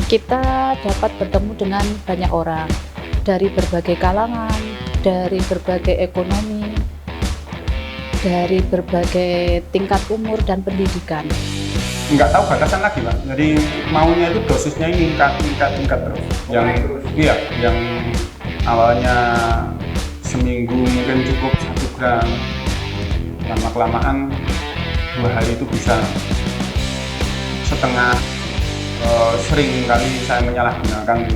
Kita dapat bertemu dengan banyak orang dari berbagai kalangan, dari berbagai ekonomi, dari berbagai tingkat umur dan pendidikan. Nggak tahu batasan lagi, Pak. Jadi maunya itu dosisnya ini meningkat terus. Yang awalnya seminggu mungkin cukup 1 gram, lama-kelamaan 2 hari itu bisa setengah. Sering kali saya menyalahgunakan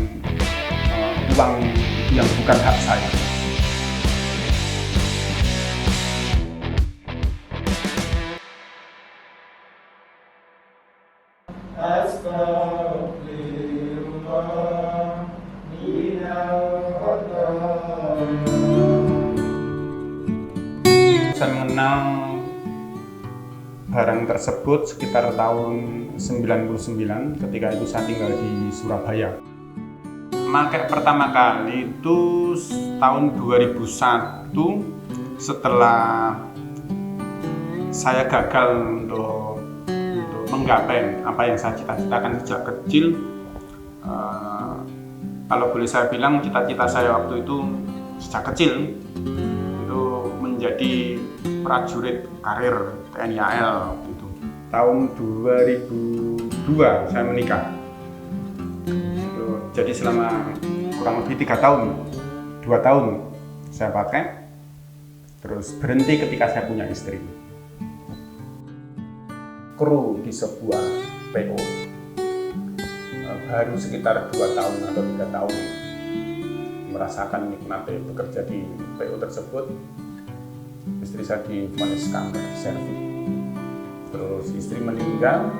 uang yang bukan hak saya. Saya mengenal barang tersebut sekitar tahun 99, ketika itu saya tinggal di Surabaya. Pakai pertama kali itu tahun 2001 setelah saya gagal untuk menggapai apa yang saya cita-citakan sejak kecil. Kalau boleh saya bilang, cita-cita saya waktu itu sejak kecil itu menjadi prajurit karir TNI AL waktu itu. Tahun 2002 saya menikah. Jadi selama kurang lebih 3 tahun, 2 tahun saya pakai, terus berhenti ketika saya punya istri. Kru di sebuah PO, baru sekitar 2 tahun atau 3 tahun merasakan nikmatnya bekerja di PO tersebut. Istri saya divonis kanker serviks, terus istri meninggal.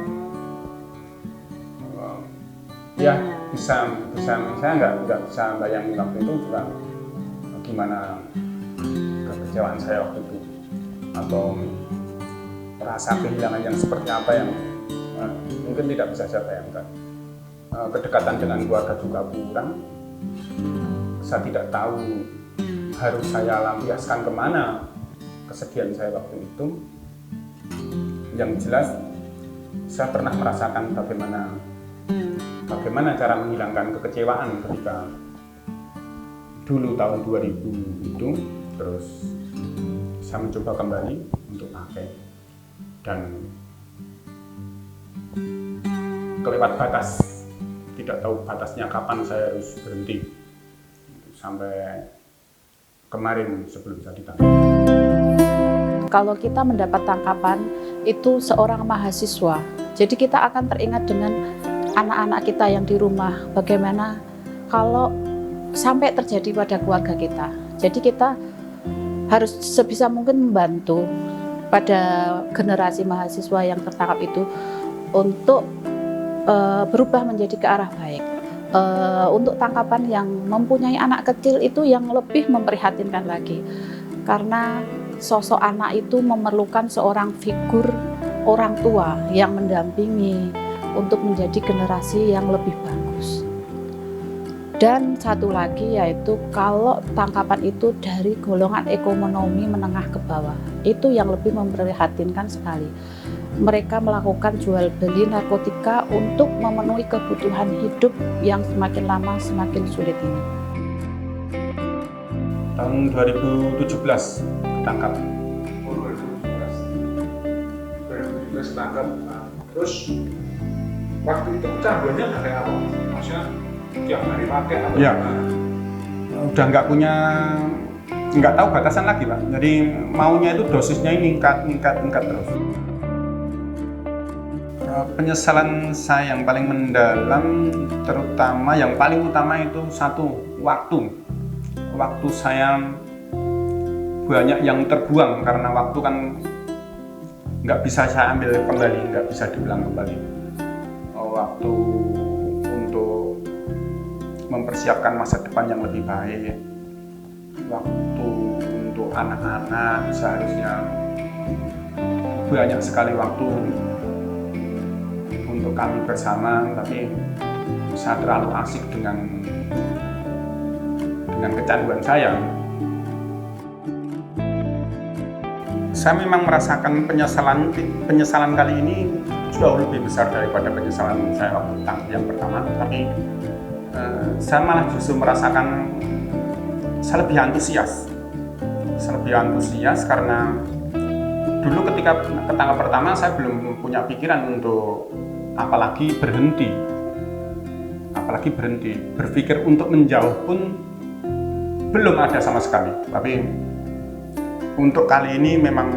Saya nggak bisa bayangin waktu itu juga gimana kekecewaan saya waktu itu, atau rasa kehilangan yang seperti apa yang mungkin tidak bisa saya bayangkan. Kedekatan dengan keluarga juga kurang. Saya tidak tahu harus saya lampiaskan kemana kesedihan saya waktu itu. Yang jelas saya pernah merasakan bagaimana cara menghilangkan kekecewaan ketika dulu tahun 2000 itu. Terus saya mencoba kembali untuk pakai dan kelewat batas, tidak tahu batasnya kapan saya harus berhenti, sampai kemarin sebelum saya ditangkap. Kalau kita mendapat tangkapan itu seorang mahasiswa, jadi kita akan teringat dengan anak-anak kita yang di rumah, bagaimana kalau sampai terjadi pada keluarga kita. Jadi kita harus sebisa mungkin membantu pada generasi mahasiswa yang tertangkap itu untuk berubah menjadi ke arah baik. Untuk tangkapan yang mempunyai anak kecil itu yang lebih memprihatinkan lagi, karena sosok anak itu memerlukan seorang figur orang tua yang mendampingi untuk menjadi generasi yang lebih bagus. Dan satu lagi yaitu kalau tangkapan itu dari golongan ekonomi menengah ke bawah, itu yang lebih memprihatinkan sekali. Mereka melakukan jual beli narkotika untuk memenuhi kebutuhan hidup yang semakin lama semakin sulit ini. Tahun 2017 ketangkap. 2017 ketangkap. Terus waktu itu canduannya kayak apa? Maksudnya tiap hari pakai atau Ya, udah nggak tahu batasan lagi, Pak. Jadi maunya itu dosisnya ini meningkat terus. Penyesalan saya yang paling mendalam, terutama yang paling utama itu satu, waktu saya banyak yang terbuang karena waktu kan nggak bisa saya ambil kembali, nggak bisa diulang kembali. Waktu untuk mempersiapkan masa depan yang lebih baik, waktu untuk anak-anak, seharusnya banyak sekali waktu untuk kami bersama, tapi saya terlalu asik dengan kecanduan saya. Saya memang merasakan penyesalan kali ini jauh lebih besar daripada penyesalan saya waktu yang pertama, tapi saya malah justru merasakan saya lebih antusias. Saya lebih antusias karena dulu ketika ketangkap pertama saya belum punya pikiran untuk apalagi berhenti. Berpikir untuk menjauh pun belum ada sama sekali. Tapi untuk kali ini memang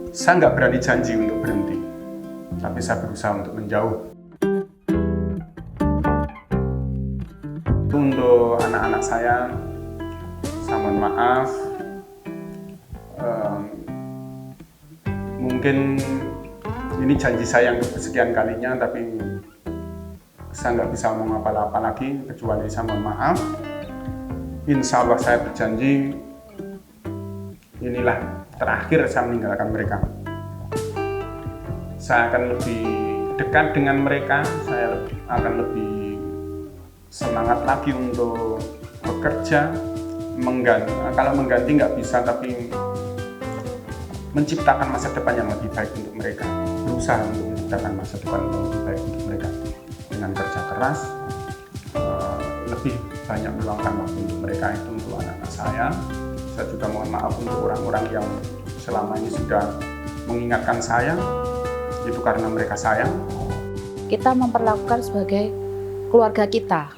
saya nggak berani janji untuk berhenti. Tapi saya berusaha untuk menjauh. Untuk anak-anak saya mohon maaf. Mungkin ini janji saya yang kesekian kalinya, tapi saya nggak bisa ngomong apa-apa lagi kecuali saya mohon maaf. Insya Allah saya berjanji inilah terakhir saya meninggalkan mereka. Saya akan lebih dekat dengan mereka, saya akan lebih semangat lagi untuk bekerja, kalau mengganti nggak bisa, tapi menciptakan masa depan yang lebih baik untuk mereka, berusaha untuk menciptakan masa depan yang lebih baik untuk mereka dengan kerja keras, lebih banyak meluangkan waktu untuk mereka. Itu untuk anak-anak saya. Saya juga mohon maaf untuk orang-orang yang selama ini sudah mengingatkan saya, itu karena mereka sayang. Kita memperlakukan sebagai keluarga kita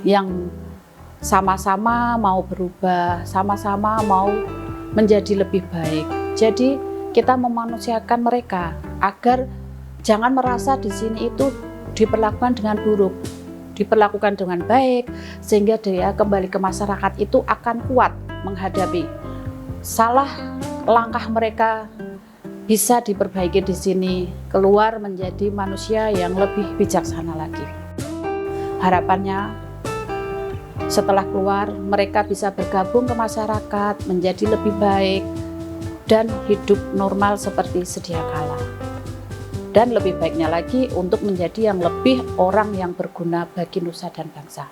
yang sama-sama mau berubah, sama-sama mau menjadi lebih baik. Jadi kita memanusiakan mereka agar jangan merasa di sini itu diperlakukan dengan buruk, diperlakukan dengan baik, sehingga dia kembali ke masyarakat itu akan kuat menghadapi salah langkah mereka, bisa diperbaiki di sini, keluar menjadi manusia yang lebih bijaksana lagi. Harapannya setelah keluar mereka bisa bergabung ke masyarakat, menjadi lebih baik dan hidup normal seperti sedia kala. Dan lebih baiknya lagi untuk menjadi yang lebih orang yang berguna bagi nusa dan bangsa.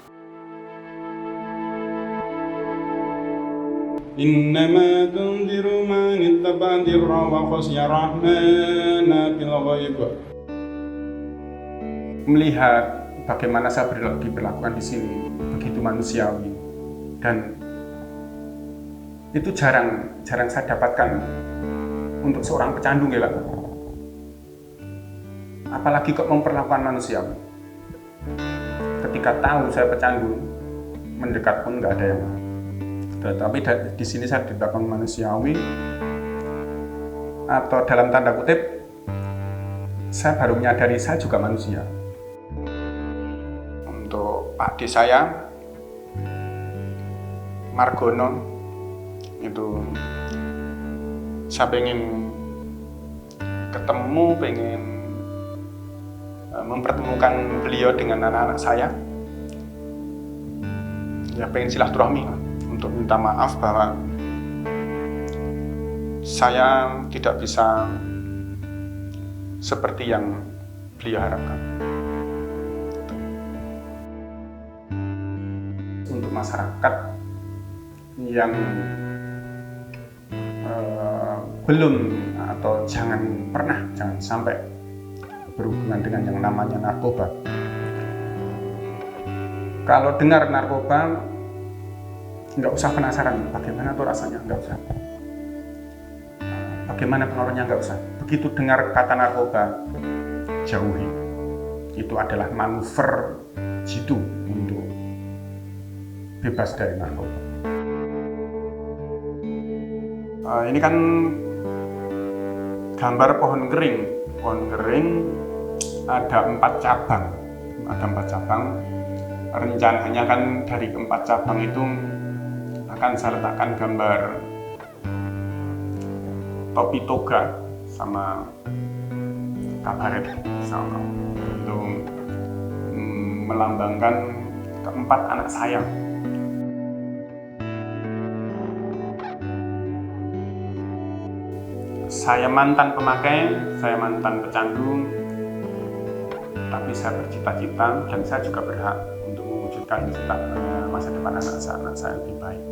Innama tunziru man ittaba'a dzikra wa khasya rahmana bil ghaib. Melihat bagaimana saya diperlakukan di sini begitu manusiawi, dan itu jarang saya dapatkan untuk seorang pecandu ya Pak. Apalagi kok memperlakukan manusiawi. Ketika tahu saya pecandu, mendekat pun nggak ada yang. Tapi di sini saya diperlakukan manusiawi, atau dalam tanda kutip, saya baru menyadari saya juga manusia. Untuk Pak D saya, Margono, itu saya pengen ketemu, pengen mempertemukan beliau dengan anak-anak saya. Ya pengen silaturahmi untuk minta maaf bahwa saya tidak bisa seperti yang beliau harapkan. Untuk masyarakat yang belum atau jangan sampai berhubungan dengan yang namanya narkoba. Kalau dengar narkoba, nggak usah penasaran bagaimana tuh rasanya, nggak usah. Bagaimana pengaruhnya, nggak usah. Begitu dengar kata narkoba, jauhi. Itu adalah manuver jitu untuk bebas dari narkoba. Ini kan gambar pohon kering. Pohon kering ada 4 cabang. Rencananya kan dari 4 cabang itu akan saya letakkan gambar topi toga sama kabaret sama untuk melambangkan keempat anak saya. Saya mantan pemakai, saya mantan pecandu, tapi saya bercita-cita dan saya juga berhak untuk mewujudkan masa depan anak saya lebih baik.